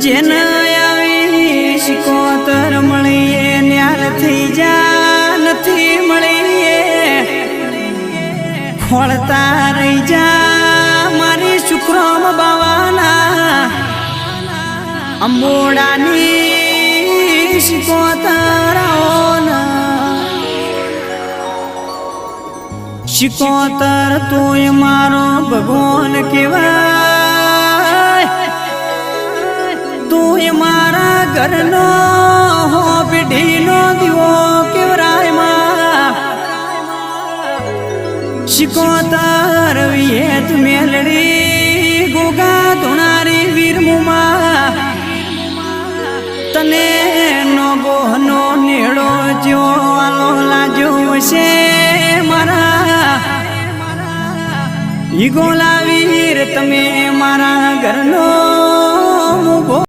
જેન આવી શિકોતર મળીએ ન્યાર થઈ જા નથી મળીએ ખોળતા રહી જા મારી શુક્રમ બાવાના અંબોડાની શિકોતર શિકોતર તોય મારો ભગવાન કેવાય તું મારા ઘરનો હો પેઢીનો દીવો કેવરાય માં શિકોતર વિયેત મેલડી ગોગા ધોણારી વીરમુમાં તને નો ગોહનો નેડો જો આલો લાજો છે મારા ઈ ગોલા વીર તમે મારા ઘરનો